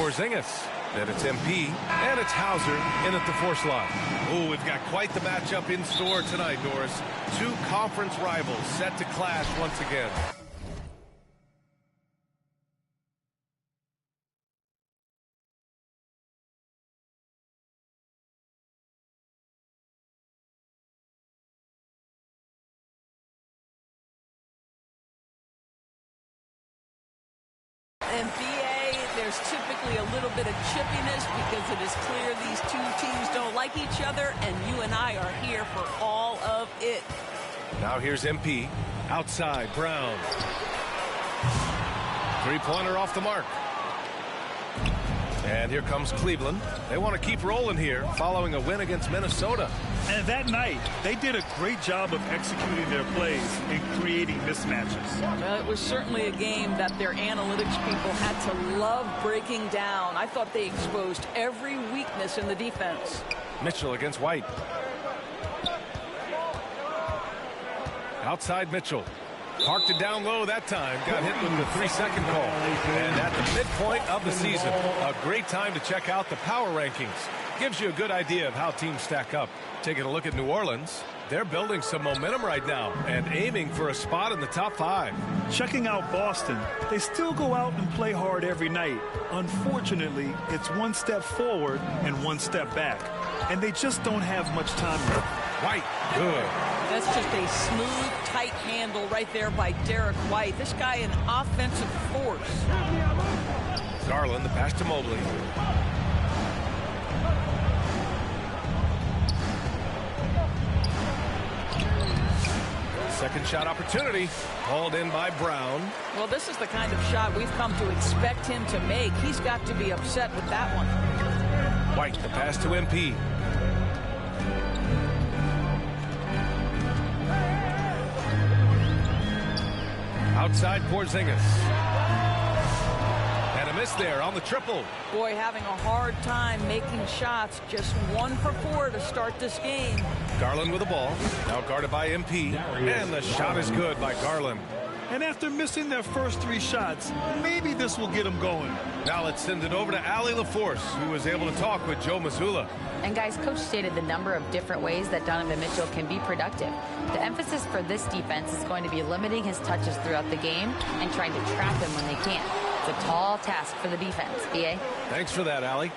Porzingis. Then it's MP, and it's Hauser in at the 4 slot. Oh, we've got quite the matchup in store tonight, Doris. 2 conference rivals set to clash once again. And BA, there's typically a little bit of chippiness because it is clear these 2 teams don't like each other, and you and I are here for all of it. Now here's MP. Outside, Brown. 3-pointer off the mark. And here comes Cleveland. They want to keep rolling here following a win against Minnesota. And that night, they did a great job of executing their plays and creating mismatches. Well, it was certainly a game that their analytics people had to love breaking down. I thought they exposed every weakness in the defense. Mitchell against White. Outside Mitchell. Parked it down low that time. Got hit with the 3-second call. And at the midpoint of the season, a great time to check out the power rankings. Gives you a good idea of how teams stack up. Taking a look at New Orleans, they're building some momentum right now and aiming for a spot in the top 5. Checking out Boston, they still go out and play hard every night. Unfortunately, it's 1 step forward and 1 step back. And they just don't have much time left. White, good. That's just a smooth, tight handle right there by Derek White. This guy an offensive force. Garland, the pass to Mobley. Second shot opportunity. Hauled in by Brown. Well, this is the kind of shot we've come to expect him to make. He's got to be upset with that one. White, the pass to MP. Outside Porzingis. And a miss there on the triple. Boy, having a hard time making shots. Just 1 for 4 to start this game. Garland with the ball. Now guarded by MP. And the shot is good by Garland. And after missing their first 3 shots, maybe this will get them going. Now let's send it over to Allie LaForce, who was able to talk with Joe Mazzulla. And guys, coach stated the number of different ways that Donovan Mitchell can be productive. The emphasis for this defense is going to be limiting his touches throughout the game and trying to trap him when they can. It's a tall task for the defense. BA? Thanks for that, Allie.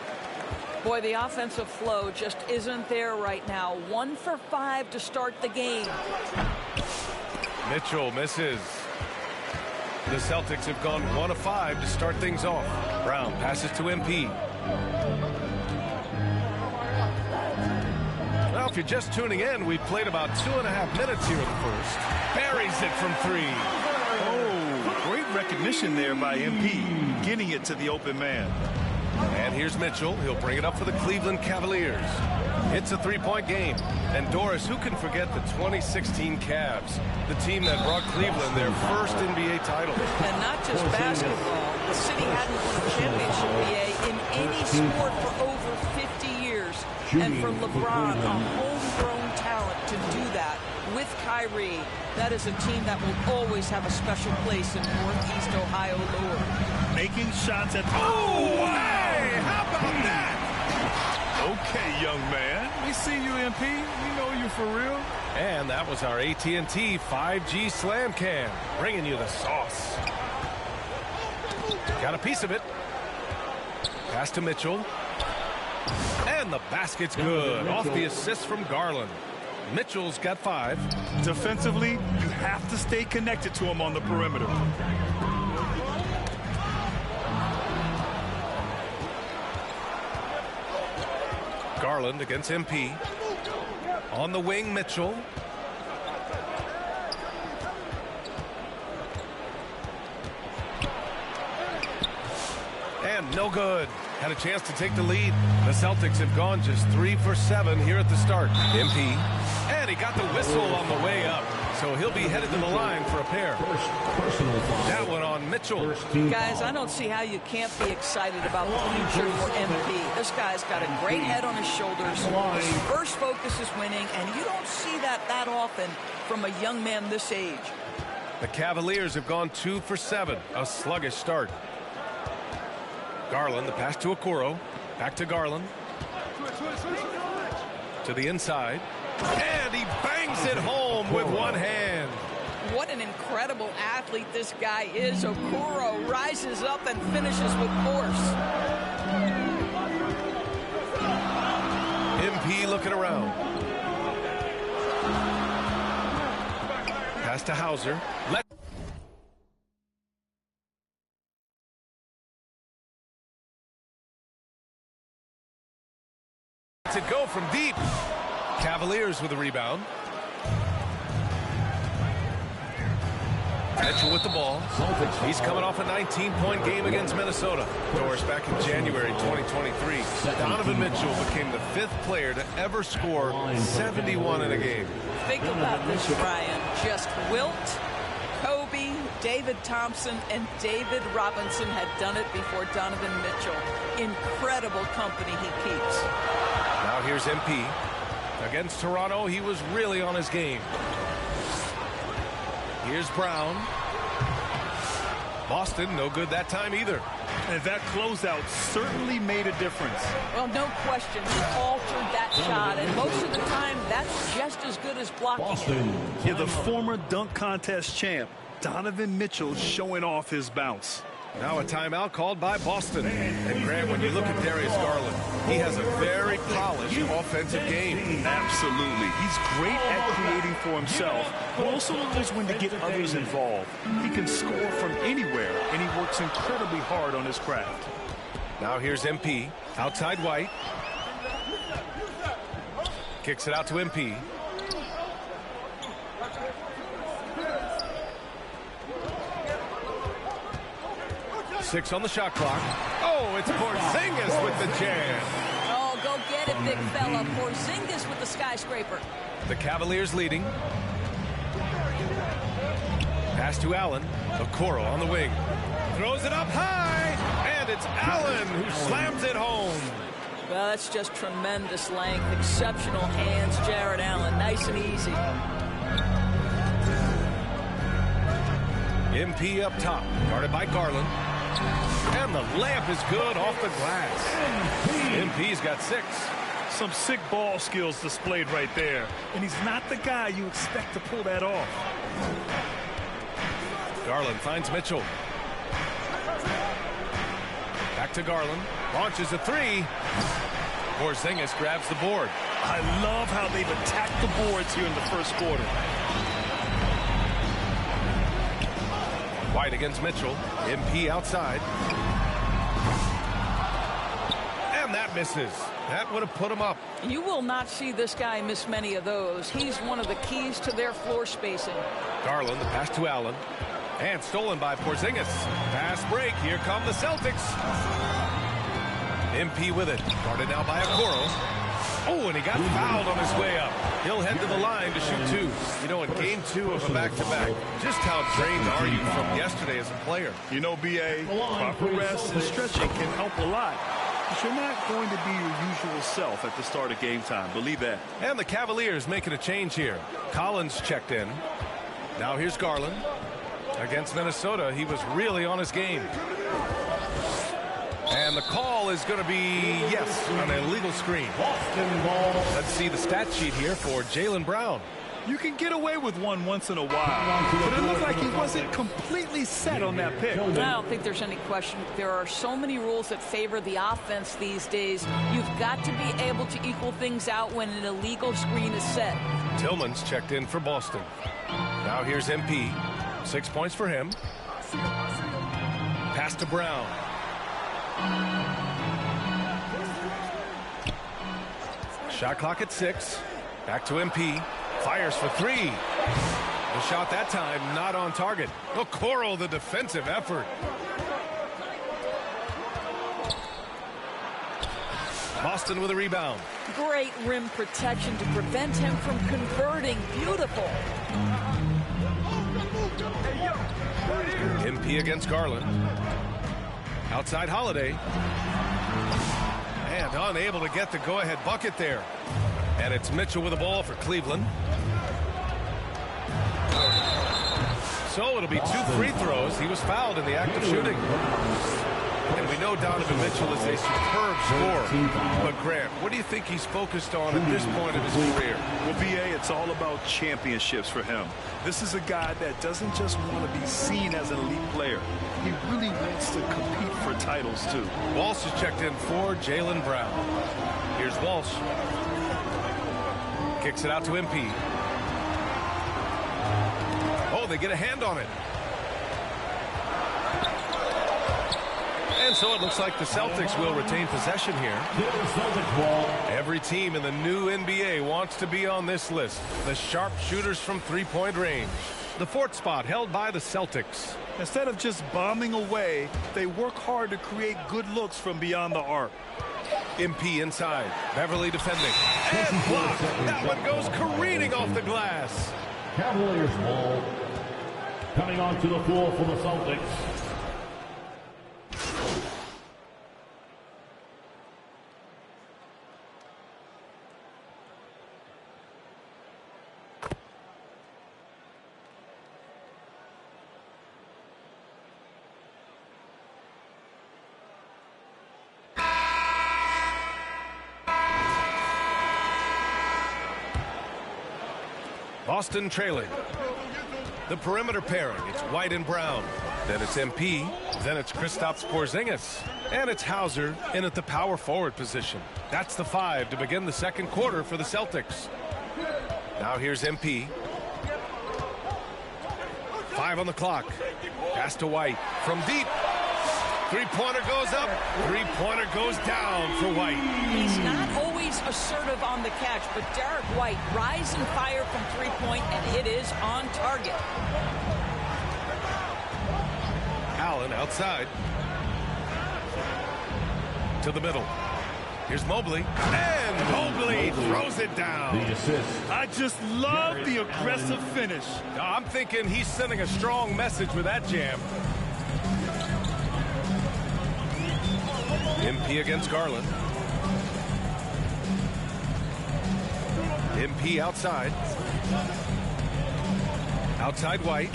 Boy, the offensive flow just isn't there right now. 1 for 5 to start the game. Mitchell misses. The Celtics have gone 1 of 5 to start things off. Brown passes to MP. Well, if you're just tuning in, we've played about 2.5 minutes here in the first. Buries it from 3. Oh, great recognition there by MP, getting it to the open man. And here's Mitchell. He'll bring it up for the Cleveland Cavaliers. It's a 3-point game. And Doris, who can forget the 2016 Cavs, the team that brought Cleveland their first NBA title? And not just basketball. The city hadn't won a championship BA in any sport for over 50 years. And for LeBron, a homegrown talent to do that with Kyrie, that is a team that will always have a special place in Northeast Ohio lore. Making shots at... Oh, hey! How about that? Okay, young man. We see you, MP. We know you for real. And that was our AT&T 5G Slam Cam, bringing you the sauce. Got a piece of it. Pass to Mitchell. And the basket's good. Off the assist from Garland. Mitchell's got 5. Defensively, you have to stay connected to him on the perimeter. Garland against MP. On the wing, Mitchell. And no good. Had a chance to take the lead. The Celtics have gone just 3 for 7 here at the start. MP. And he got the whistle on the way up. So he'll be headed to the line for a pair. That one on Mitchell. Guys, I don't see how you can't be excited about the future for MP. This guy's got a great head on his shoulders. His first focus is winning, and you don't see that often from a young man this age. The Cavaliers have gone 2 for 7. A sluggish start. Garland, the pass to Okoro. Back to Garland. To the inside. And he bangs it home with one hand. What an incredible athlete this guy is. Okoro rises up and finishes with force. MP looking around. Pass to Hauser. To go from deep. Cavaliers with the rebound. Mitchell with the ball. He's coming off a 19-point game against Minnesota. Doris, back in January 2023, Donovan Mitchell became the 5th player to ever score 71 in a game. Think about this, Brian. Just Wilt, Kobe, David Thompson, and David Robinson had done it before Donovan Mitchell. Incredible company he keeps. Now here's MP. Against Toronto, he was really on his game. Here's Brown. Boston, no good that time either. And that closeout certainly made a difference. Well, no question. He altered that shot, and most of the time, that's just as good as blocking it. Yeah, the former dunk contest champ, Donovan Mitchell, showing off his bounce. Now a timeout called by Boston. And Grant, when you look at Darius Garland, he has a very polished offensive game. Absolutely. He's great at creating for himself, but also knows when to get others involved. He can score from anywhere, and he works incredibly hard on his craft. Now here's MP. Outside White. Kicks it out to MP. Six on the shot clock. Oh, it's Porzingis with the jam. Oh, go get it, big fella. Porzingis with the skyscraper. The Cavaliers leading. Pass to Allen. Okoro on the wing. Throws it up high. And it's Allen who slams it home. Well, that's just tremendous length. Exceptional hands, Jared Allen. Nice and easy. MP up top. Guarded by Garland. And the layup is good off the glass. MP's got 6. Some sick ball skills displayed right there. And he's not the guy you expect to pull that off. Garland finds Mitchell. Back to Garland. Launches a 3. Porzingis grabs the board. I love how they've attacked the boards here in the first quarter. White against Mitchell. MP outside. And that misses. That would have put him up. You will not see this guy miss many of those. He's one of the keys to their floor spacing. Garland, the pass to Allen. And stolen by Porzingis. Pass break. Here come the Celtics. MP with it. Guarded now by Okoro. Oh, and he got fouled on his way up. He'll head to the line to shoot 2. You know, in game 2 of a back-to-back, just how drained are you from yesterday as a player? You know, B.A., proper rest and stretching can help a lot. But you're not going to be your usual self at the start of game time. Believe that. And the Cavaliers making a change here. Collins checked in. Now here's Garland. Against Minnesota, he was really on his game. And the call is going to be, yes, an illegal screen. Let's see the stat sheet here for Jaylen Brown. You can get away with one once in a while, but it looked like he wasn't completely set on that pick. I don't think there's any question. There are so many rules that favor the offense these days. You've got to be able to equal things out when an illegal screen is set. Tillman's checked in for Boston. Now here's MP. 6 points for him. Pass to Brown. Shot clock at 6. Back to MP. Fires for 3. The shot that time not on target. Okoro, the defensive effort. Boston with a rebound. Great rim protection to prevent him from converting. Beautiful. MP against Garland. Outside Holiday. And unable to get the go-ahead bucket there. And it's Mitchell with the ball for Cleveland. So it'll be 2 free throws. He was fouled in the act of shooting. And we know Donovan Mitchell is a superb scorer. But Grant, what do you think he's focused on at this point of his career? Well, BA, it's all about championships for him. This is a guy that doesn't just want to be seen as an elite player. He really wants to compete for titles, too. Walsh is checked in for Jaylen Brown. Here's Walsh. Kicks it out to MP. Oh, they get a hand on it. And so it looks like the Celtics will retain possession here. Every team in the new NBA wants to be on this list. The sharpshooters from three-point range. The fourth spot held by the Celtics. Instead of just bombing away, they work hard to create good looks from beyond the arc. MP inside. Beverly defending. And blocked. That one goes careening off the glass. Cavaliers ball. Coming onto the floor for the Celtics. Boston trailing. The perimeter pairing. It's White and Brown. Then it's MP. Then it's Kristaps Porzingis. And it's Hauser in at the power forward position. That's the 5 to begin the second quarter for the Celtics. Now here's MP. 5 on the clock. Pass to White from deep. Three-pointer goes up. Three-pointer goes down for White. He's not always assertive on the catch, but Derek White rise and fire from three-point, and it is on target. Allen outside. To the middle. Here's Mobley. And Mobley throws it down. The assist. I just love the aggressive finish. I'm thinking he's sending a strong message with that jam. MP against Garland. MP outside. Outside White.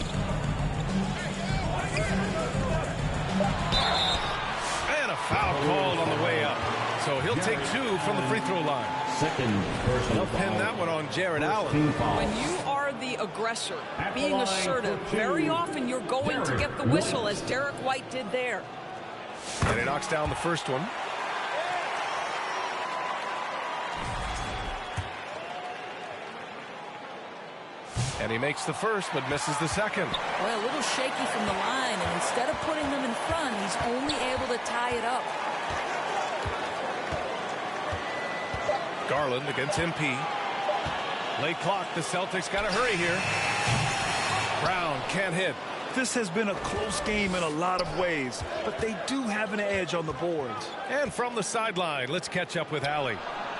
And a foul called on the way up. So he'll take 2 from the free throw line. Second personal They'll pin that one on Jared Allen. When you are the aggressor, being assertive, very often you're going to get the whistle, as Derek White did there. And he knocks down the first one. And he makes the first, but misses the second. Boy, a little shaky from the line, and instead of putting them in front, he's only able to tie it up. Garland against MP. Late clock, the Celtics got to hurry here. Brown can't hit. This has been a close game in a lot of ways, but they do have an edge on the boards. And from the sideline, let's catch up with Allie.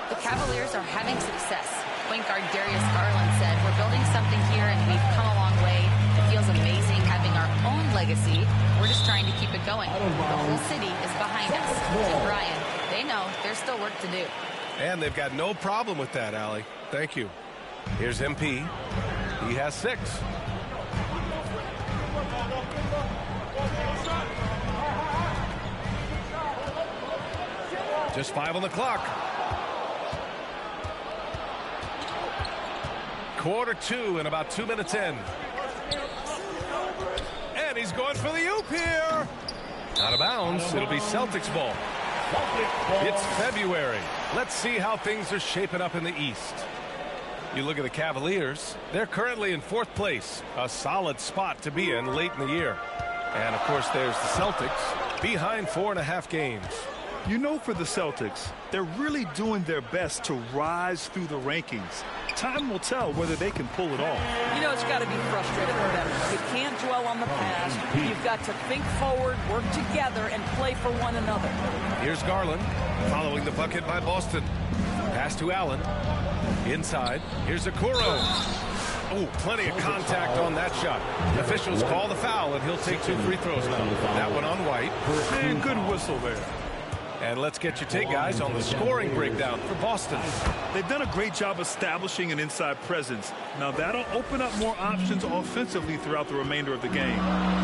The Cavaliers are having success. Point guard Darius Garland said, "We're building something here and we've come a long way. It feels amazing having our own legacy. We're just trying to keep it going. The whole city is behind us." And Brian, they know there's still work to do. And they've got no problem with that, Allie. Thank you. Here's MP. He has 6. Just 5 on the clock. Quarter 2 and about 2 minutes in. And he's going for the oop here. Out of bounds. It'll be Celtics ball. It's February. Let's see how things are shaping up in the East. You look at the Cavaliers. They're currently in 4th place. A solid spot to be in late in the year. And, of course, there's the Celtics behind 4.5 games. You know, for the Celtics, they're really doing their best to rise through the rankings. Time will tell whether they can pull it off. You know, it's got to be frustrating for them. You can't dwell on the past. You've got to think forward, work together, and play for one another. Here's Garland following the bucket by Boston. Pass to Allen. Inside. Here's Okoro. Oh, plenty of contact on that shot. Officials call the foul, and he'll take 2 free throws now. That one on White. And good whistle there. And let's get your take, guys, on the scoring breakdown for Boston. They've done a great job establishing an inside presence. Now that'll open up more options offensively throughout the remainder of the game.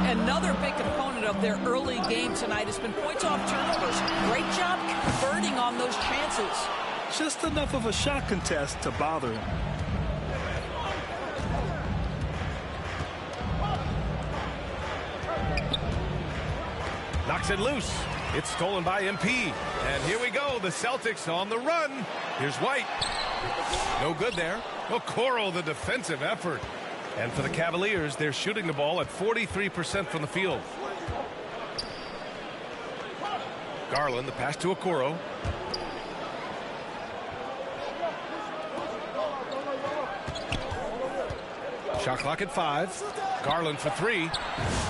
Another big component of their early game tonight has been points off turnovers. Great job converting on those chances. Just enough of a shot contest to bother him. Knocks it loose. It's stolen by MP. And here we go. The Celtics on the run. Here's White. No good there. Okoro, the defensive effort. And for the Cavaliers, they're shooting the ball at 43% from the field. Garland, the pass to Okoro. Shot clock at 5. Garland for 3.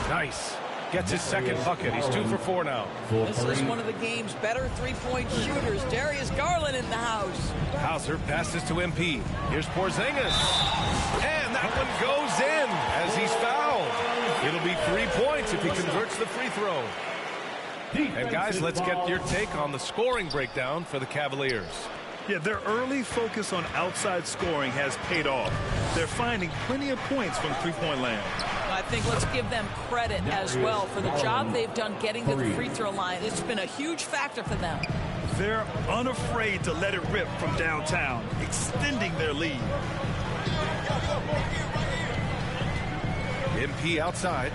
Nice. Gets his second bucket. He's 2 for 4 now. This is one of the game's better three-point shooters. Darius Garland in the house. Hauser passes to MP. Here's Porzingis. And that one goes in as he's fouled. It'll be 3 points if he converts the free throw. And guys, let's get your take on the scoring breakdown for the Cavaliers. Yeah, their early focus on outside scoring has paid off. They're finding plenty of points from three-point land. I think let's give them credit as well for the job they've done getting to the free throw line. It's been a huge factor for them. They're unafraid to let it rip from downtown, extending their lead. MP outside.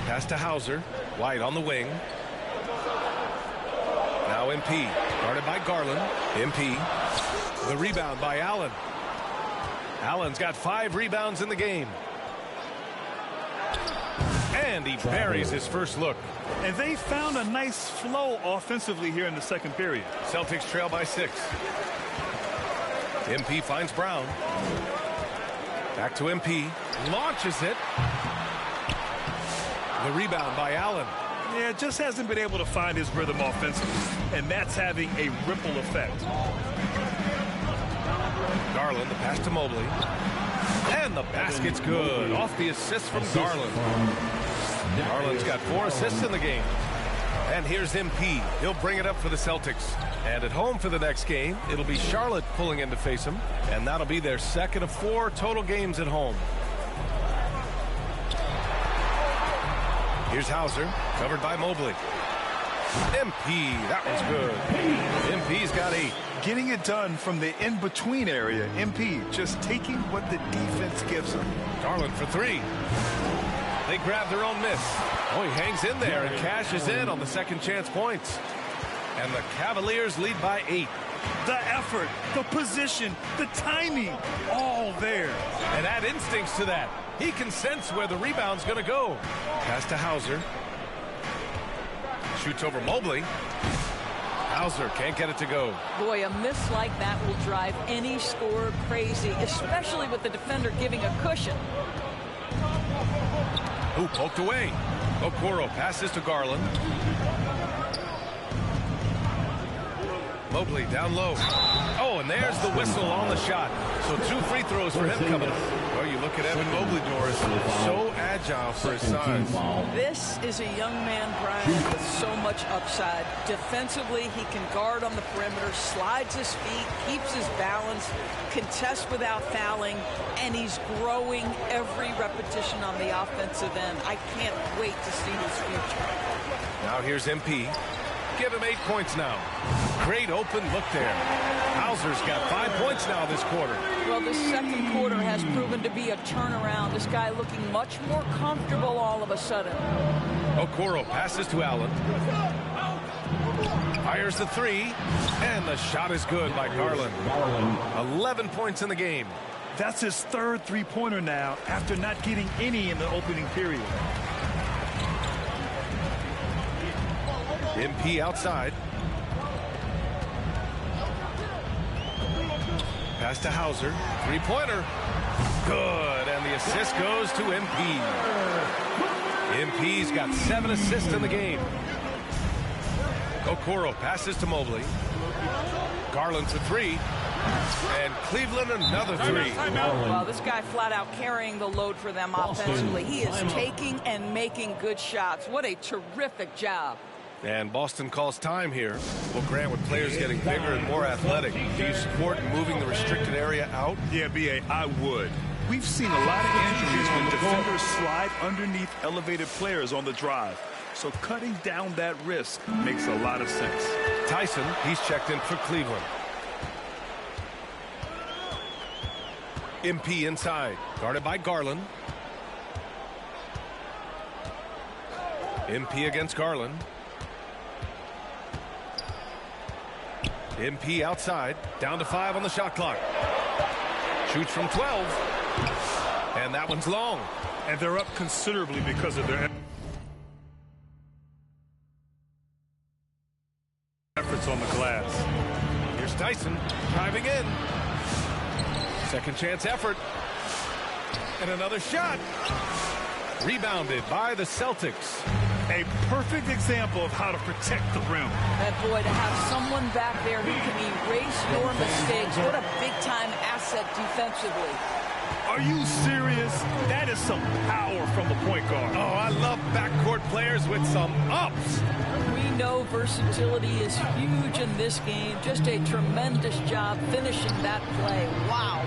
Pass to Hauser. White on the wing. Now MP. Guarded by Garland. MP. The rebound by Allen. Allen's got 5 rebounds in the game. And he buries his first look. And they found a nice flow offensively here in the second period. Celtics trail by 6. MP finds Brown. Back to MP. Launches it. The rebound by Allen. Yeah, just hasn't been able to find his rhythm offensively. And that's having a ripple effect. Garland, the pass to Mobley. And the basket's good. Off the assist from Garland. Garland's got 4 assists in the game. And here's MP. He'll bring it up for the Celtics. And at home for the next game, it'll be Charlotte pulling in to face him. And that'll be their second of 4 total games at home. Here's Hauser, covered by Mobley. MP, that one's good. MP's got 8. Getting it done from the in-between area. MP just taking what the defense gives them. Garland for 3. They grab their own miss. Oh, he hangs in there and cashes in on the second chance points. And the Cavaliers lead by 8. The effort, the position, the timing, all there. And add instincts to that. He can sense where the rebound's going to go. Pass to Hauser. Shoots over Mobley. Hauser can't get it to go. Boy, a miss like that will drive any scorer crazy, especially with the defender giving a cushion. Ooh, poked away. Okoro passes to Garland. Mobley down low. Oh, and there's the whistle on the shot. So 2 free throws for him coming up. Well, you look at Evan Mobley, Doris, so agile for his size. This is a young man, Brian, with so much upside. Defensively, he can guard on the perimeter, slides his feet, keeps his balance, contests without fouling, and he's growing every repetition on the offensive end. I can't wait to see his future. Now here's MP. Give him 8 points now. Great open look there. Hauser's got 5 points now this quarter. Well, this second quarter has proven to be a turnaround. This guy looking much more comfortable all of a sudden. Okoro passes to Allen. Fires the 3. And the shot is good by Garland. 11 points in the game. That's his 3rd three-pointer now after not getting any in the opening period. MP outside. Pass to Hauser. 3-pointer. Good. And the assist goes to MP. MP's got 7 assists in the game. Okoro passes to Mobley. Garland for 3. And Cleveland another three. Well, this guy flat out carrying the load for them offensively. He is taking and making good shots. What a terrific job. And Boston calls time here. Well, Grant, with players getting bigger and more athletic, do you support moving the restricted area out? Yeah, B.A., I would. We've seen a lot of injuries when defenders slide underneath elevated players on the drive. So cutting down that risk makes a lot of sense. Tyson, he's checked in for Cleveland. MP inside, guarded by Garland. MP against Garland. MP outside, down to 5 on the shot clock. Shoots from 12. And that one's long. And they're up considerably because of their efforts on the glass. Here's Tyson driving in. Second chance effort. And another shot. Rebounded by the Celtics. A perfect example of how to protect the rim. And boy, to have someone back there who can erase your mistakes, what a big-time asset defensively. Are you serious? That is some power from the point guard. Oh, I love backcourt players with some ups. We know versatility is huge in this game. Just a tremendous job finishing that play. Wow.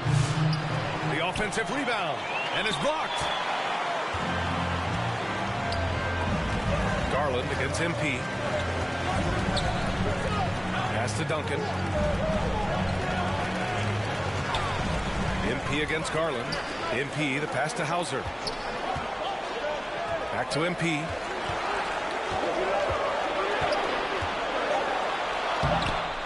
The offensive rebound, and is blocked. Garland against MP. Pass to Duncan. MP against Garland. MP, the pass to Hauser. Back to MP.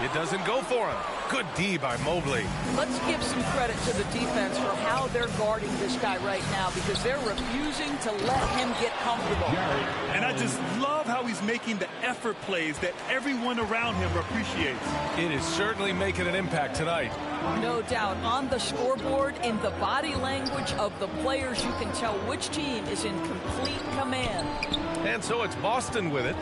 It doesn't go for him. Good D by Mobley. Let's give some credit to the defense for how they're guarding this guy right now, because they're refusing to let him get comfortable. And I just love how he's making the effort plays that everyone around him appreciates. It is certainly making an impact tonight. No doubt. On the scoreboard, in the body language of the players, you can tell which team is in complete command. And so it's Boston with it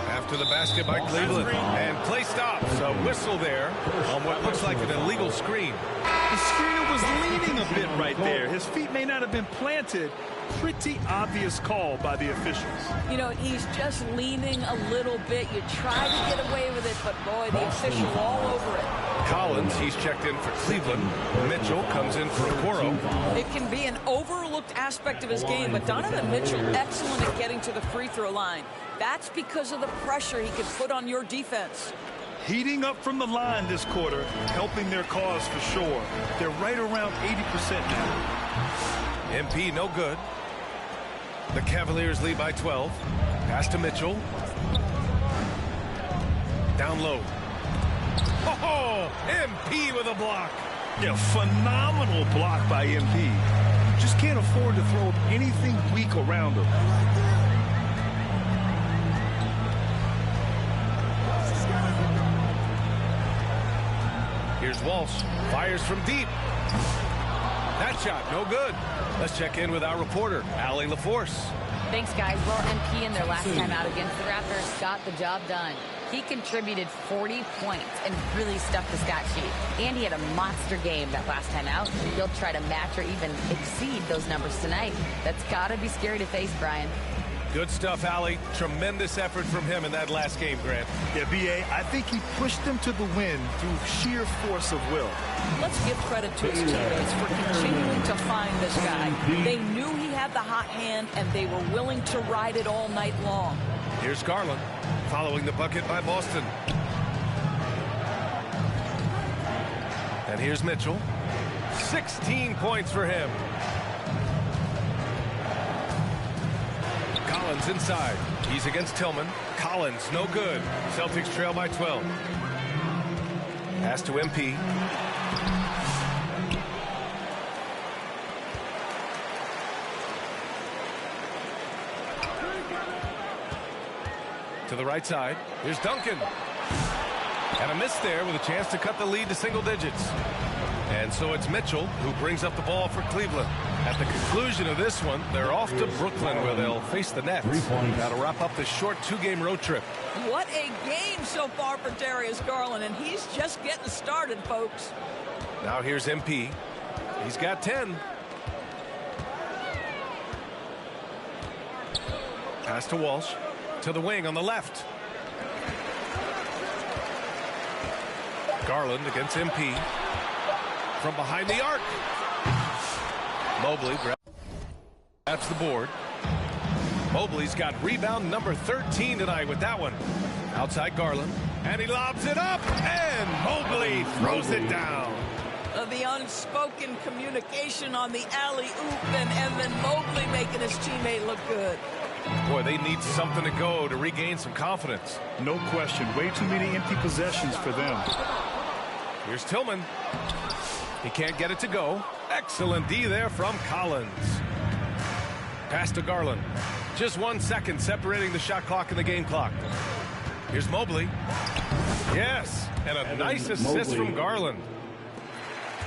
after the basket by Cleveland. And play stops. A whistle there on what looks like an illegal screen. The screener was leaning a bit right there. His feet may not have been planted. Pretty obvious call by the officials. You know, he's just leaning a little bit. You try to get away with it, but boy, the official all over it. Collins, he's checked in for Cleveland. Mitchell comes in for Okoro. It can be an overlooked aspect of his game, but Donovan Mitchell, excellent at getting to the free throw line. That's because of the pressure he can put on your defense. Heating up from the line this quarter, helping their cause for sure. They're right around 80% now. MP no good. The Cavaliers lead by 12. Pass to Mitchell. Down low. Oh, MP with a block. Yeah, phenomenal block by MP. You just can't afford to throw anything weak around him. Here's Walsh. Fires from deep. That shot, no good. Let's check in with our reporter, Allie LaForce. Thanks, guys. Well, MP in their last time out against the Raptors got the job done. He contributed 40 points and really stuffed the stat sheet. And he had a monster game that last time out. He'll try to match or even exceed those numbers tonight. That's got to be scary to face, Brian. Good stuff, Allie. Tremendous effort from him in that last game, Grant. Yeah, B.A., I think he pushed them to the win through sheer force of will. Let's give credit to his teammates for continuing to find this guy. They knew he had the hot hand, and they were willing to ride it all night long. Here's Garland, following the bucket by Boston. And here's Mitchell. 16 points for him. Collins inside. He's against Tillman. Collins, no good. Celtics trail by 12. Pass to MP. To the right side. Here's Duncan. And a miss there with a chance to got the lead to single digits. And so it's Mitchell who brings up the ball for Cleveland. At the conclusion of this one, they're off to Brooklyn where they'll face the Nets. That'll wrap up this short two-game road trip. What a game so far for Darius Garland, and he's just getting started, folks. Now here's MP. He's got 10. Pass to Walsh. To the wing on the left. Garland against MP. From behind the arc. Mobley grabs the board. Mobley's got rebound number 13 tonight with that one. Outside Garland. And he lobs it up. And Mobley throws it down. The unspoken communication on the alley-oop, and Evan Mobley making his teammate look good. Boy, they need something to go to regain some confidence. No question. Way too many empty possessions for them. Here's Tillman. He can't get it to go. Excellent D there from Collins. Pass to Garland. Just 1 second separating the shot clock and the game clock. Here's Mobley. Yes, and a nice assist from Garland.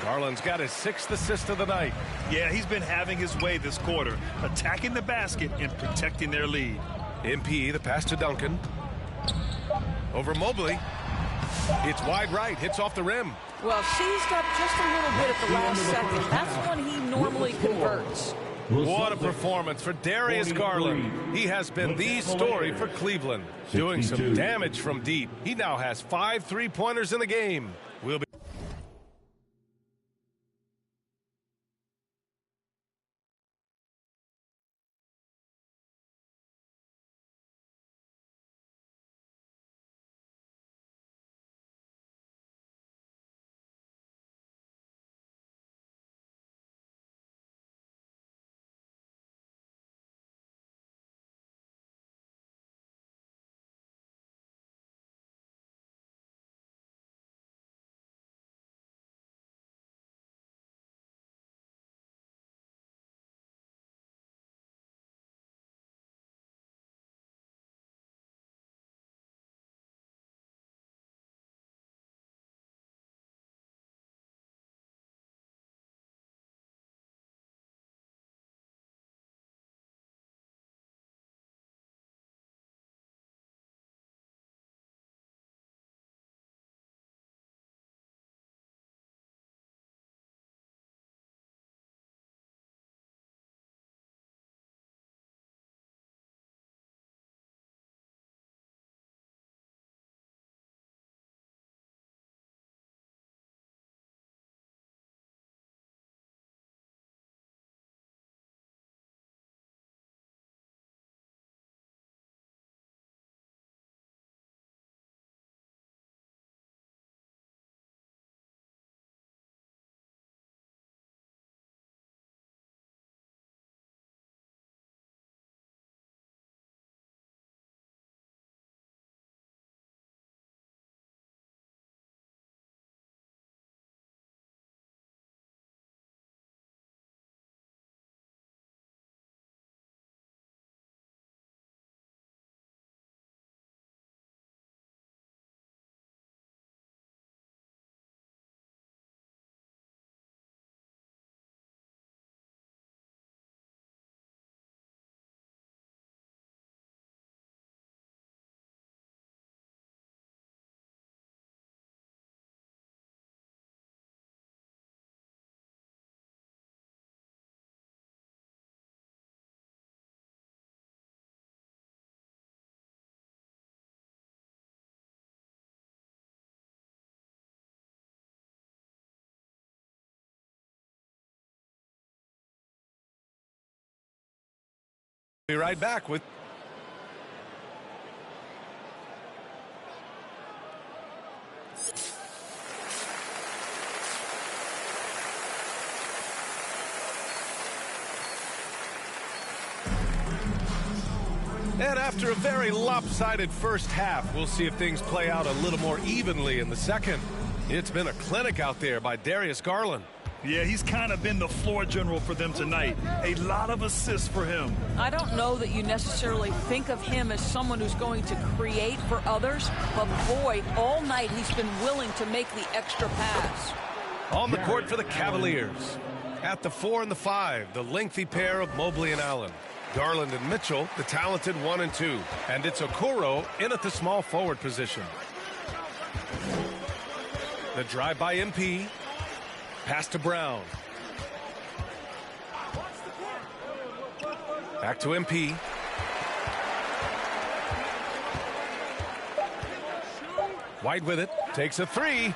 Garland's got his 6th assist of the night. Yeah, he's been having his way this quarter, attacking the basket and protecting their lead. MP, the pass to Duncan. Over Mobley. It's wide right, hits off the rim. Well, seized up just a little bit at the last second. That's when he normally converts. What a performance for Darius Garland. He has been the story for Cleveland, doing some damage from deep. He now has 5 3-pointers in the game. We'll be right back with And after a very lopsided first half, we'll see if things play out a little more evenly in the second. It's been a clinic out there by Darius Garland. Yeah, he's kind of been the floor general for them tonight. A lot of assists for him. I don't know that you necessarily think of him as someone who's going to create for others, but boy, all night he's been willing to make the extra pass. On the court for the Cavaliers. At the 4 and the 5, the lengthy pair of Mobley and Allen. Garland and Mitchell, the talented 1 and 2. And it's Okoro in at the small forward position. The drive by MP. Pass to Brown. Back to MP. White with it. Takes a three.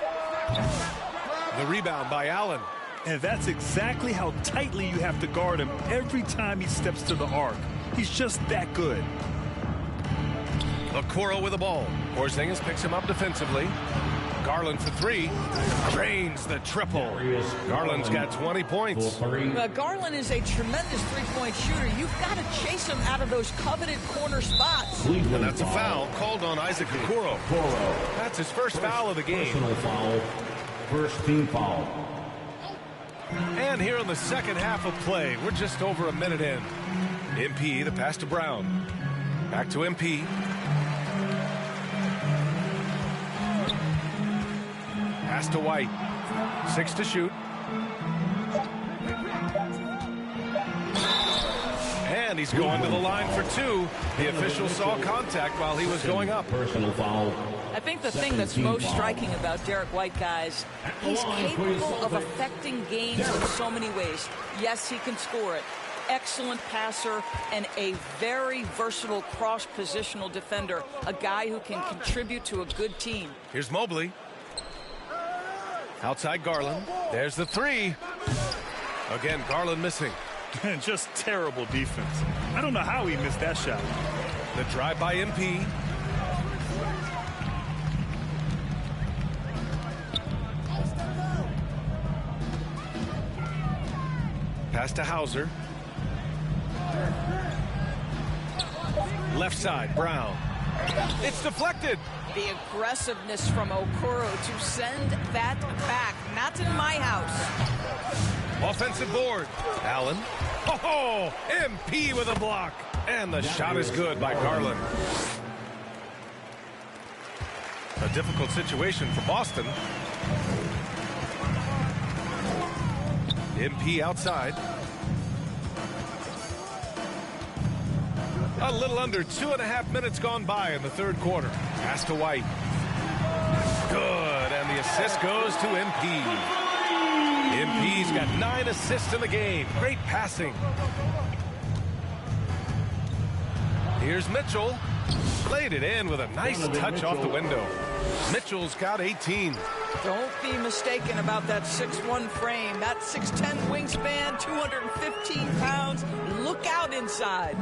The rebound by Allen. And that's exactly how tightly you have to guard him every time he steps to the arc. He's just that good. Okoro with the ball. Porzingis picks him up defensively. Garland for three. Drains the triple. Garland's got 20 points. Garland is a tremendous three-point shooter. You've got to chase him out of those coveted corner spots. And that's a foul called on Isaac Okoro. That's his first foul of the game. Personal foul. First team foul. And here in the second half of play, we're just over a minute in. MP, the pass to Brown. Back to MP. Pass to White. 6 to shoot. And he's going to the line for 2. The official saw contact while he was going up. Personal foul. I think the thing that's most striking about Derek White, guys, he's capable of affecting games in so many ways. Yes, he can score it. Excellent passer and a very versatile cross-positional defender. A guy who can contribute to a good team. Here's Mobley. Outside Garland. There's the three. Again, Garland missing. Just terrible defense. I don't know how he missed that shot. The drive by MP. Pass to Hauser. Left side, Brown. It's deflected. The aggressiveness from Okoro to send that back. Not in my house. Offensive board. Allen. Oh, MP with a block. And the shot is good by Garland. A difficult situation for Boston. MP outside. A little under 2.5 minutes gone by in the third quarter. Pass to White. Good, and the assist goes to MP. MP's got 9 assists in the game. Great passing. Here's Mitchell. Laid it in with a nice touch off the window. Mitchell's got 18. Don't be mistaken about that 6'1" frame. That 6'10" wingspan, 215 pounds. Look out inside.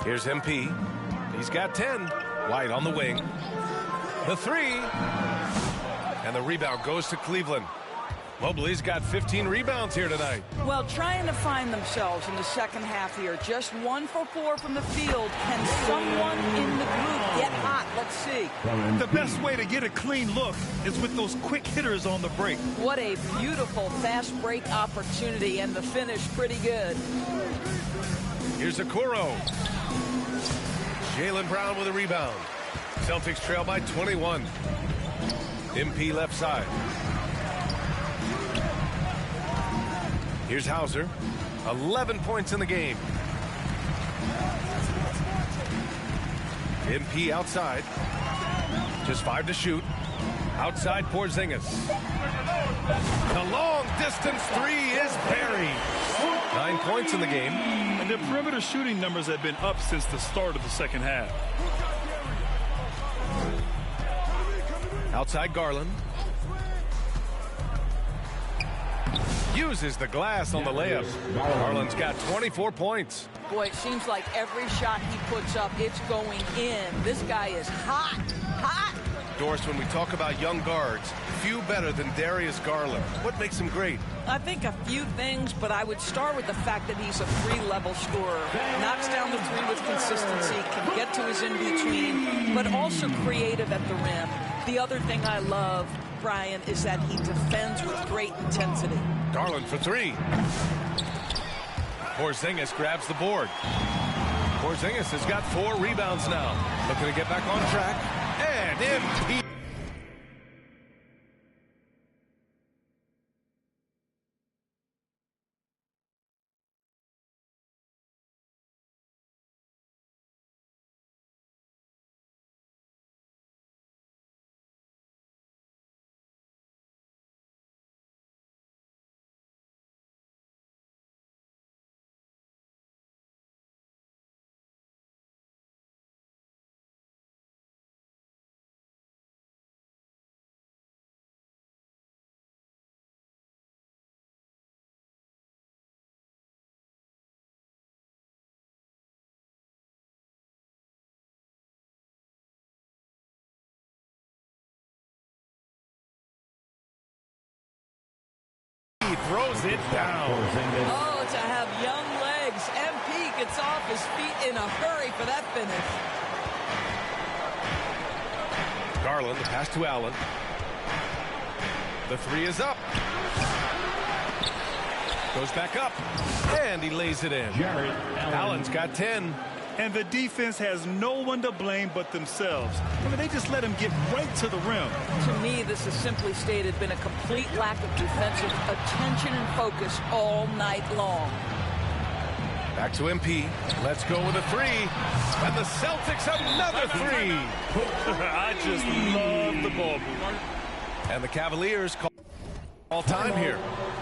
Here's MP. He's got 10. White on the wing. The three. And the rebound goes to Cleveland. Mobley's got 15 rebounds here tonight. Well, trying to find themselves in the second half here. Just 1 for 4 from the field. Can someone in the group get hot? Let's see. The best way to get a clean look is with those quick hitters on the break. What a beautiful fast break opportunity, and the finish pretty good. Here's Okoro. Jaylen Brown with a rebound. Celtics trail by 21. MP left side. Here's Hauser. 11 points in the game. MP outside. Just 5 to shoot. Outside Porzingis. The long distance three is buried. 9 points in the game. And their perimeter shooting numbers have been up since the start of the second half. Outside Garland. Uses the glass on the layup. Garland's got 24 points. Boy, it seems like every shot he puts up, it's going in. This guy is hot, hot. Doris, when we talk about young guards, few better than Darius Garland. What makes him great? I think a few things, but I would start with the fact that he's a three-level scorer. Knocks down the three with consistency, can get to his in-between, but also creative at the rim. The other thing I love, Brian, is that he defends with great intensity. Garland for three. Porzingis grabs the board. Porzingis has got 4 rebounds now. Looking to get back on track. And MP. throws it down. Oh, to have young legs. MP gets off his feet in a hurry for that finish. Garland, the pass to Allen. The three is up. Goes back up. And he lays it in. Allen's got 10. And the defense has no one to blame but themselves. I mean, they just let him get right to the rim. To me, this has simply stated been a complete lack of defensive attention and focus all night long. Back to MP. Let's go with a three. And the Celtics another three. I just love the ball. And the Cavaliers call time here.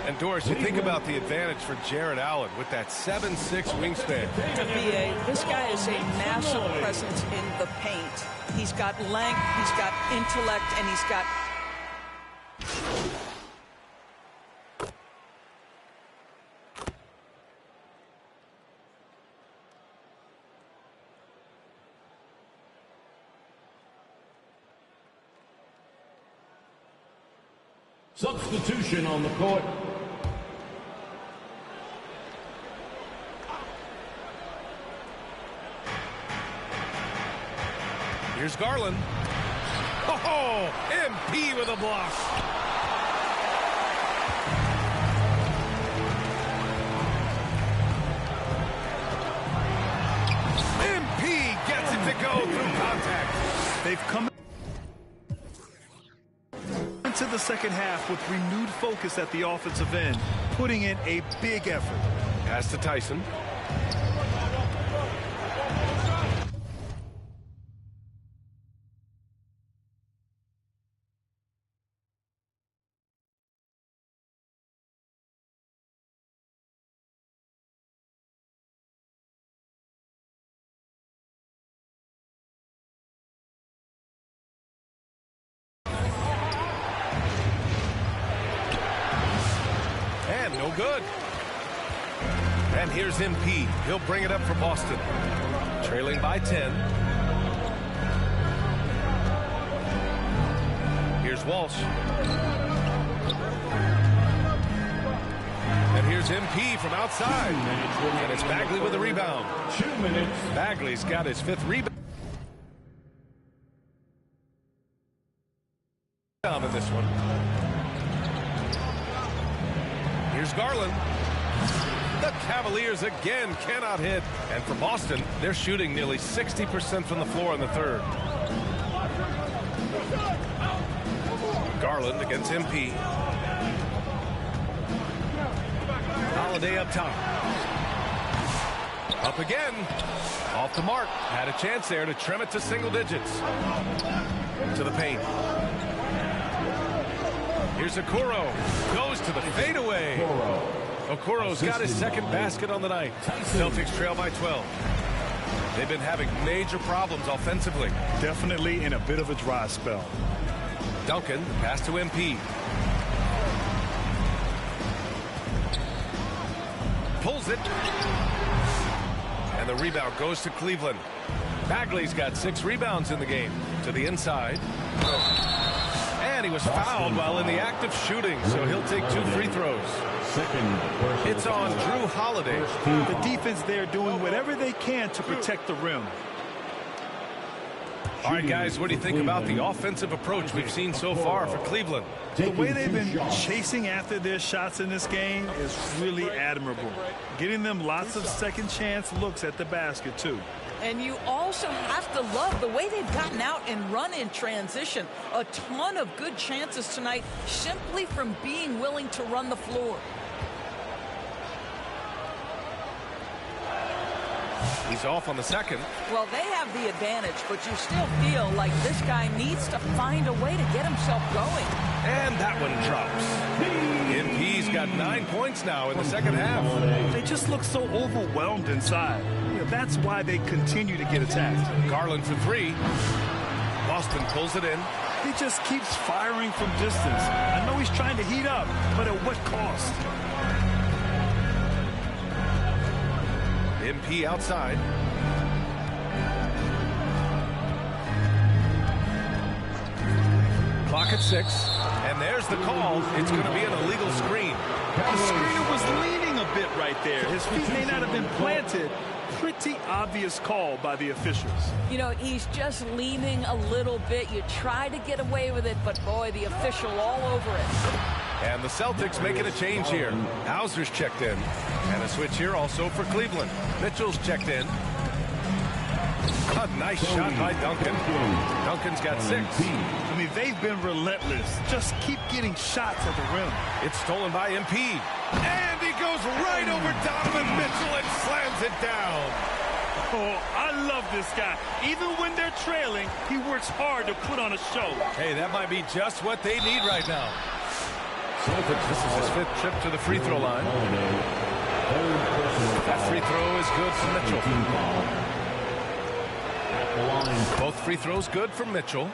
And Doris, you think about the advantage for Jared Allen with that 7'6" wingspan. This guy is a massive presence in the paint. He's got length, he's got intellect, and he's got... Substitution on the court. Here's Garland. Oh, MP with a block. MP gets it to go through contact. They've come into the second half with renewed focus at the offensive end, putting in a big effort. Pass to Tyson. No good. And here's MP. He'll bring it up for Boston. Trailing by 10. Here's Walsh. And here's MP from outside. And it's Bagley with the rebound. 2 minutes. Bagley's got his 5th rebound in this one. Here's Garland. The Cavaliers again cannot hit. And for Boston, they're shooting nearly 60% from the floor in the third. Garland against MP. Holiday up top. Up again. Off the mark. Had a chance there to trim it to single digits. To the paint. Here's Okoro. Goes to the fadeaway. Okoro's got his second basket on the night. Celtics trail by 12. They've been having major problems offensively. Definitely in a bit of a dry spell. Duncan, pass to MP. Pulls it. And the rebound goes to Cleveland. Bagley's got 6 rebounds in the game. To the inside. And he was fouled while in the act of shooting, so he'll take 2 free throws. It's on Drew Holiday. The defense there doing whatever they can to protect the rim. All right, guys, what do you think about the offensive approach we've seen so far for Cleveland? The way they've been chasing after their shots in this game is really admirable. Getting them lots of second chance looks at the basket, too. And you also have to love the way they've gotten out and run in transition. A ton of good chances tonight simply from being willing to run the floor. He's off on the second. Well, they have the advantage, but you still feel like this guy needs to find a way to get himself going. And that one drops. MP's got 9 points now in the second half. They just look so overwhelmed inside. That's why they continue to get attacked. Garland for 3. Boston pulls it in. He just keeps firing from distance. I know he's trying to heat up, but at what cost? MP outside. Clock at 6. And there's the call. It's going to be an illegal screen. The screener was leaning a bit right there. His feet may not have been planted. Pretty obvious call by the officials. You know, he's just leaning a little bit. You try to get away with it, but boy, the official all over it. And the Celtics making a change here. Hauser's checked in. And a switch here also for Cleveland. Mitchell's checked in. A nice shot by Duncan. Duncan's got 6. I mean, they've been relentless. Just keep getting shots at the rim. It's stolen by MP. And he goes right over Donovan Mitchell and slams it down. Oh, I love this guy. Even when they're trailing, he works hard to put on a show. Hey, that might be just what they need right now. This is his 5th trip to the free throw line. That free throw is good for Mitchell. Both free throws good for Mitchell.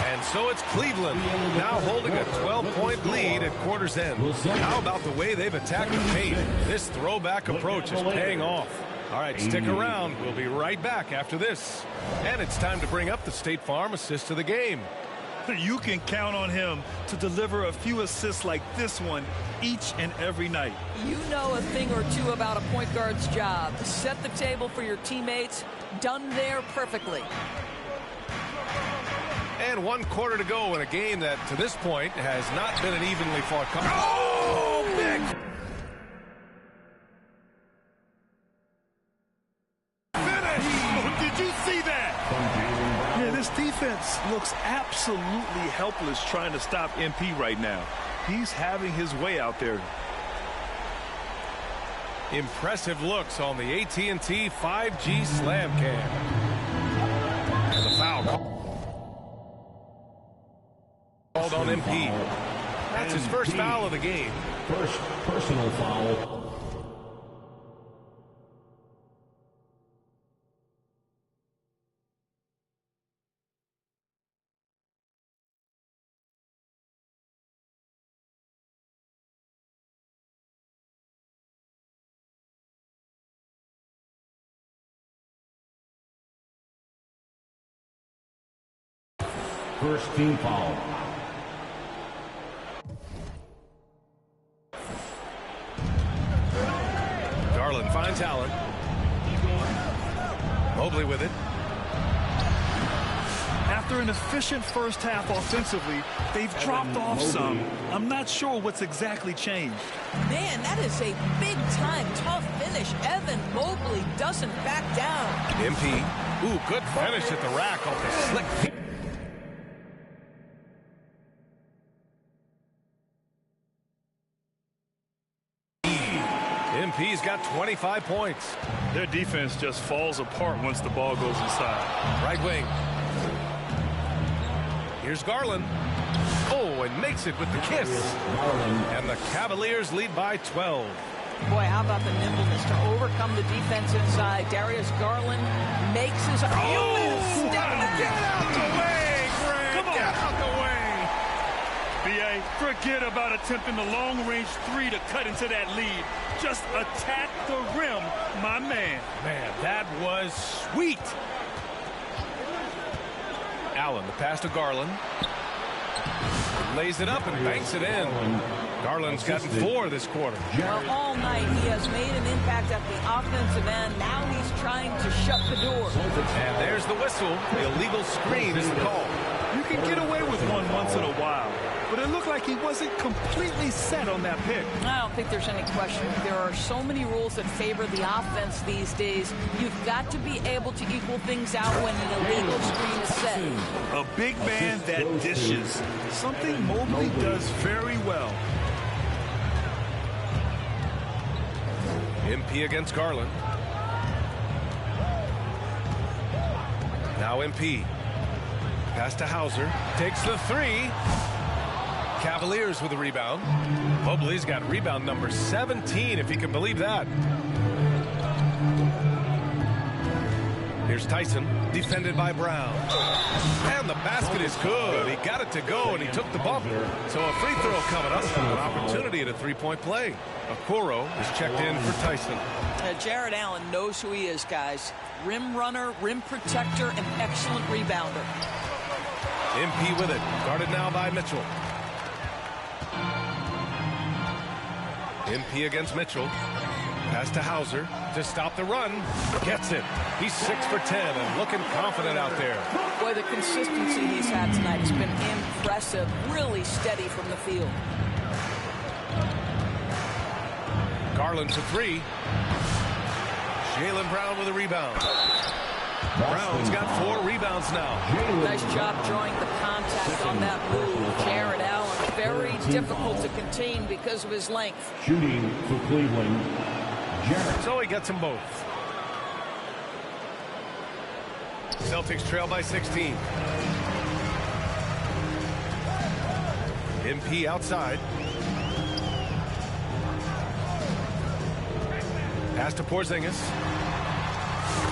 And so it's Cleveland now holding a 12-point lead at quarter's end. How about the way they've attacked the paint? This throwback approach is paying off. All right, stick around. We'll be right back after this. And it's time to bring up the State Farm assist of the game. You can count on him to deliver a few assists like this one each and every night. You know a thing or two about a point guard's job. Set the table for your teammates. Done there perfectly. And 1 quarter to go in a game that, to this point, has not been an evenly fought contest. Oh, big! Finish! Oh, did you see that? Yeah, this defense looks absolutely helpless trying to stop MP right now. He's having his way out there. Impressive looks on the AT&T 5G Slam Cam. And the foul called on MP. That's his first foul of the game. First personal foul. First team foul. Garland finds Allen. Mobley with it. After an efficient first half offensively, they've dropped off some. I'm not sure what's exactly changed. Man, that is a big-time tough finish. Evan Mobley doesn't back down. MP. Ooh, good finish at the rack off the slick. MP's got 25 points. Their defense just falls apart once the ball goes inside. Right wing. Here's Garland. Oh, and makes it with the kiss. And the Cavaliers lead by 12. Boy, how about the nimbleness to overcome the defense inside. Darius Garland makes his... Oh! Get out the way, Greg! Come on. Get out the way! B.A., forget about attempting the long-range 3 to cut into that lead. Just attack the rim, my man. Man, that was sweet. Allen, the pass to Garland. Lays it up and banks it in. Garland's gotten 4 this quarter. Well, all night he has made an impact at the offensive end. Now he's trying to shut the door. And there's the whistle. The illegal screen is the call. You can get away with one once in a while, but it looked like he wasn't completely set on that pick. I don't think there's any question. There are so many rules that favor the offense these days. You've got to be able to equal things out when an illegal screen is set. A big man that dishes, something Mobley does very well. MP against Garland. Now MP. Pass to Hauser. Takes the 3. Cavaliers with a rebound. Mobley's got rebound number 17, if you can believe that. Here's Tyson, defended by Brown. And the basket is good. He got it to go, and he took the bump. So a free throw coming up, an opportunity at a three-point play. Okoro is checked in for Tyson. Jared Allen knows who he is, guys. Rim runner, rim protector, and excellent rebounder. MP with it, guarded now by Mitchell. MP against Mitchell. Pass to Hauser to stop the run. Gets it. He's 6 for 10 and looking confident out there. Boy, the consistency he's had tonight has been impressive. Really steady from the field. Garland for three. Jaylen Brown with a rebound. Brown's got 4 rebounds now. Nice job drawing the contact on that move. Jared Allen, very difficult to contain because of his length. Shooting for Cleveland, Jared. So he gets them both. Celtics trail by 16. MP outside. Pass to Porzingis.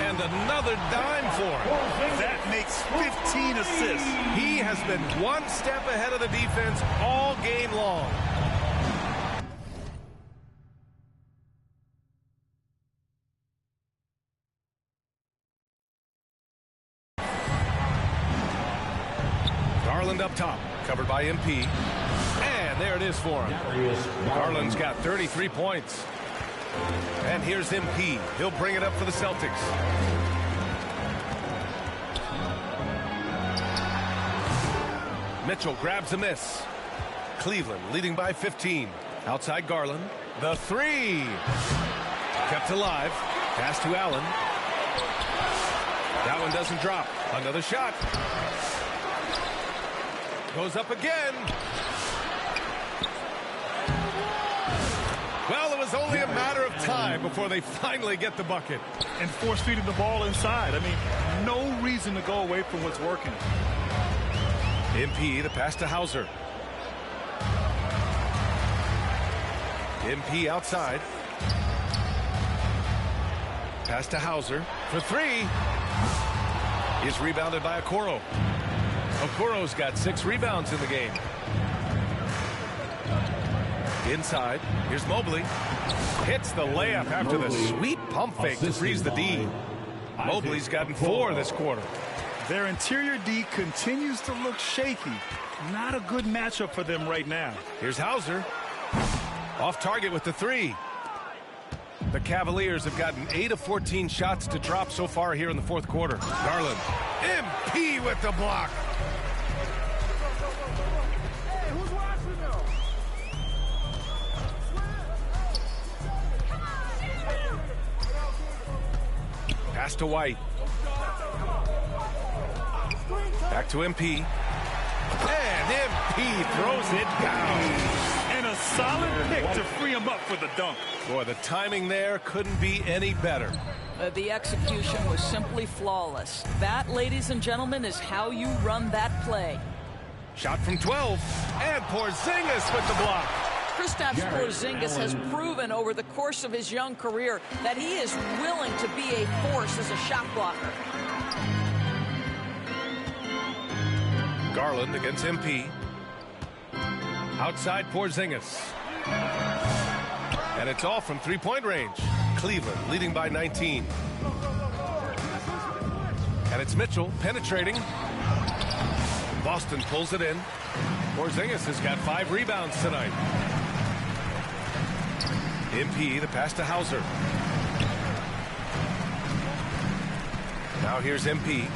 And another dime for him. That makes 15 assists. He has been one step ahead of the defense all game long. Garland up top, covered by MP. And there it is for him. Garland's got 33 points. And here's MP. He'll bring it up for the Celtics. Mitchell grabs a miss. Cleveland leading by 15. Outside Garland. The three. Kept alive. Pass to Allen. That one doesn't drop. Another shot. Goes up again. Well, it was only a matter of time before they finally get the bucket. And force feeding the ball inside. I mean, no reason to go away from what's working. MP, the pass to Hauser. MP outside. Pass to Hauser for three. He's rebounded by Okoro. Okoro's got 6 rebounds in the game. Inside, here's Mobley. Hits the layup after the sweet pump fake to freeze the D. Mobley's gotten 4 this quarter. Their interior D continues to look shaky. Not a good matchup for them right now. Here's Hauser. Off target with the three. The Cavaliers have gotten 8 of 14 shots to drop so far here in the fourth quarter. Garland. MP with the block. Pass to White. Back to MP. And MP throws it down. And a solid pick to free him up for the dunk. Boy, the timing there couldn't be any better. The execution was simply flawless. That, ladies and gentlemen, is how you run that play. Shot from 12. And Porzingis with the block. Kristaps Porzingis has proven over the course of his young career that he is willing to be a force as a shot blocker. Garland against MP. Outside Porzingis. And it's all from three-point range. Cleveland leading by 19. And it's Mitchell penetrating. Boston pulls it in. Porzingis has got 5 rebounds tonight. MP, the pass to Hauser. Now here's MP.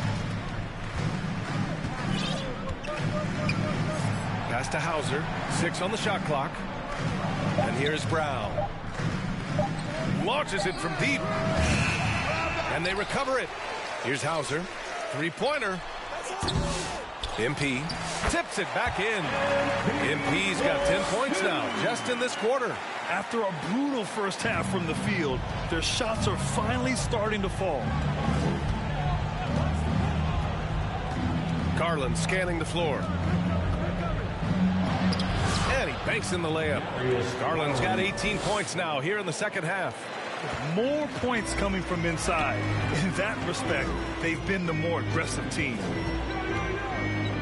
Pass to Hauser. 6 on the shot clock. And here's Brown. Launches it from deep. And they recover it. Here's Hauser. Three-pointer. MP tips it back in. MP's got 10 points now, just in this quarter. After a brutal first half from the field, their shots are finally starting to fall. Garland scanning the floor. And he banks in the layup. Garland's got 18 points now here in the second half. More points coming from inside. In that respect, they've been the more aggressive team.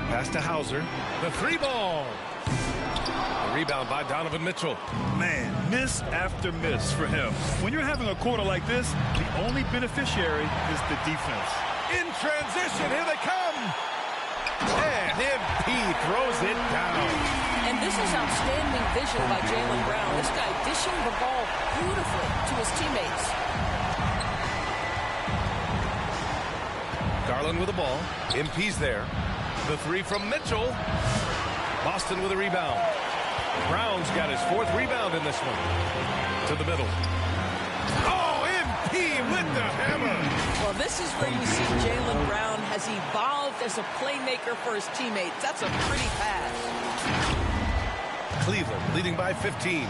Pass to Hauser. The three ball. The rebound by Donovan Mitchell. Man, miss after miss for him. When you're having a quarter like this, the only beneficiary is the defense. In transition, here they come. And MP throws it down. And this is outstanding vision by Jaylen Brown. This guy dishing the ball beautifully to his teammates. Garland with the ball. MP's there. The three from Mitchell. Boston with a rebound. Brown's got his fourth rebound in this one. To the middle. Oh, MP with the hammer. Well, this is where you see Jaylen Brown has evolved as a playmaker for his teammates. That's a pretty pass. Cleveland leading by 15.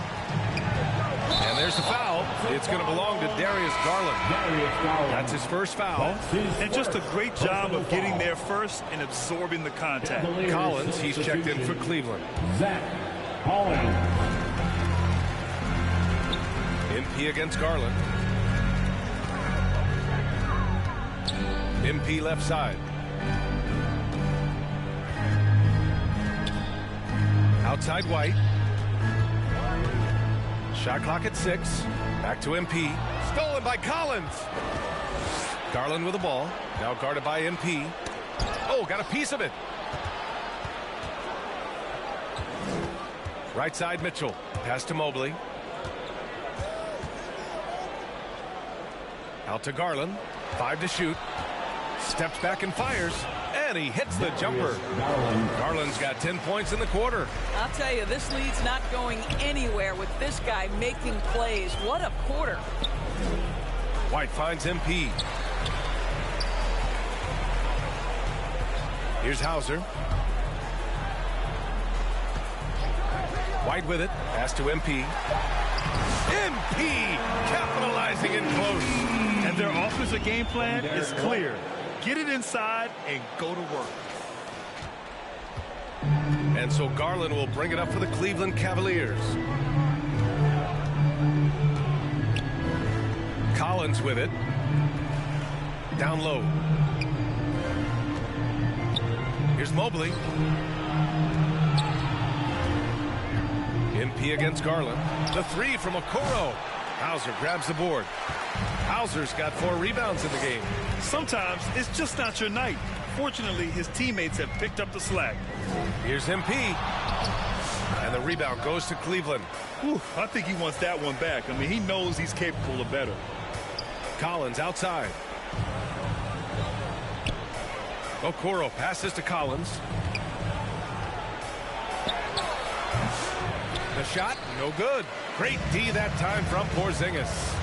And there's the foul. It's going to belong to Darius Garland. That's his first foul. And just a great job of getting there first and absorbing the contact. Collins, he's checked in for Cleveland. Zach Collins. MP against Garland. MP left side. Outside White. Shot clock at 6. Back to MP. Stolen by Collins. Garland with the ball. Now guarded by MP. Oh, got a piece of it. Right side Mitchell. Pass to Mobley. Out to Garland. 5 to shoot. Steps back and fires. And he hits the jumper. Garland's got 10 points in the quarter. I'll tell you, this lead's not going anywhere with this guy making plays. What a quarter. White finds MP. Here's Hauser. White with it. Pass to MP. MP capitalizing in close. And their offensive game plan is clear. Get it inside and go to work. And so Garland will bring it up for the Cleveland Cavaliers. Collins with it. Down low. Here's Mobley. MP against Garland. The three from Okoro. Hauser grabs the board. Hauser's got 4 rebounds in the game. Sometimes it's just not your night. Fortunately, his teammates have picked up the slack. Here's MP. And the rebound goes to Cleveland. Whew, I think he wants that one back. I mean, he knows he's capable of better. Collins outside. Okoro passes to Collins. The shot, no good. Great D that time from Porzingis.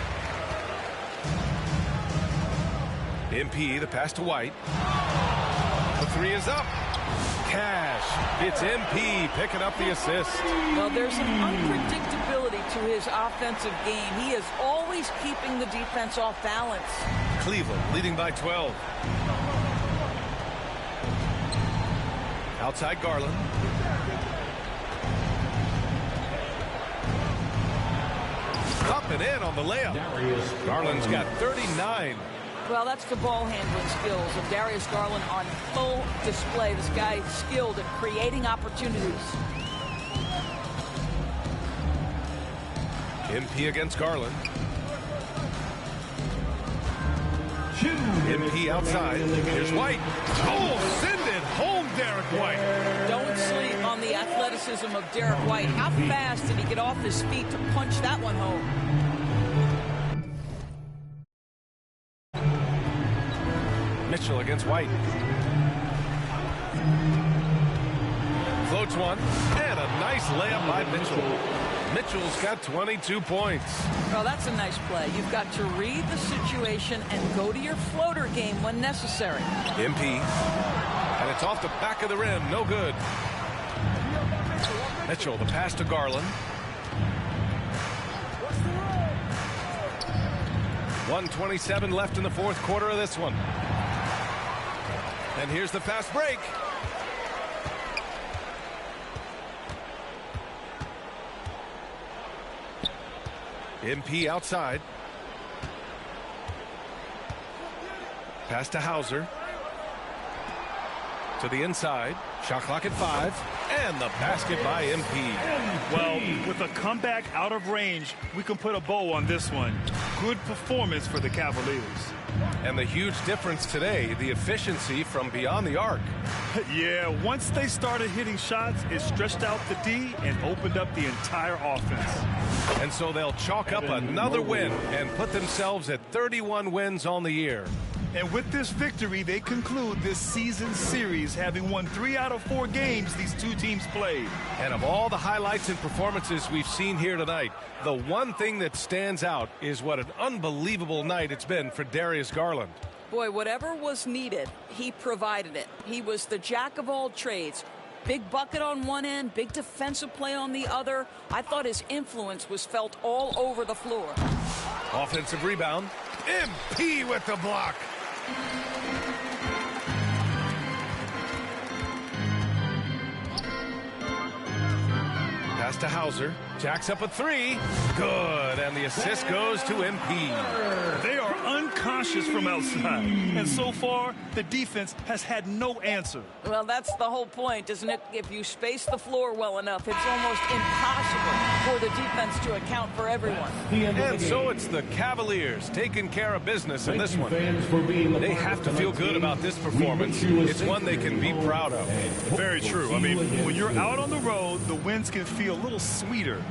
MP, the pass to White. The three is up. Cash. It's MP picking up the assist. Well, there's an unpredictability to his offensive game. He is always keeping the defense off balance. Cleveland leading by 12. Outside Garland. Up and in on the layup. Garland's got 39. Well, that's the ball handling skills of Darius Garland on full display. This guy is skilled at creating opportunities. MP against Garland. MP outside. Here's White. Oh, send it home, Derek White. Don't sleep on the athleticism of Derek White. How fast did he get off his feet to punch that one home? Mitchell against White. Floats one. And a nice layup by Mitchell. Mitchell's got 22 points. Well, that's a nice play. You've got to read the situation and go to your floater game when necessary. MP. And it's off the back of the rim. No good. Mitchell, the pass to Garland. 1:27 left in the fourth quarter of this one. And here's the fast break. MP outside. Pass to Hauser. To the inside. Shot clock at 5. And the basket by MP. Well, with a comeback out of range, we can put a bow on this one. Good performance for the Cavaliers. And the huge difference today, the efficiency from beyond the arc. Yeah, once they started hitting shots, it stretched out the D and opened up the entire offense. And so they'll chalk up another win and put themselves at 31 wins on the year. And with this victory, they conclude this season series, having won 3 out of 4 games these two teams played. And of all the highlights and performances we've seen here tonight, the one thing that stands out is what an unbelievable night it's been for Darius Garland. Boy, whatever was needed, he provided it. He was the jack of all trades. Big bucket on one end, big defensive play on the other. I thought his influence was felt all over the floor. Offensive rebound. MP with the block. Pass to Hauser. Jacks up a 3. Good. And the assist goes to MP. They are unconscious from outside. And so far, the defense has had no answer. Well, that's the whole point, isn't it? If you space the floor well enough, it's almost impossible for the defense to account for everyone. And so it's the Cavaliers taking care of business in this one. They have to feel good about this performance. It's one they can be proud of. Very true. I mean, when you're out on the road, the wins can feel a little sweeter.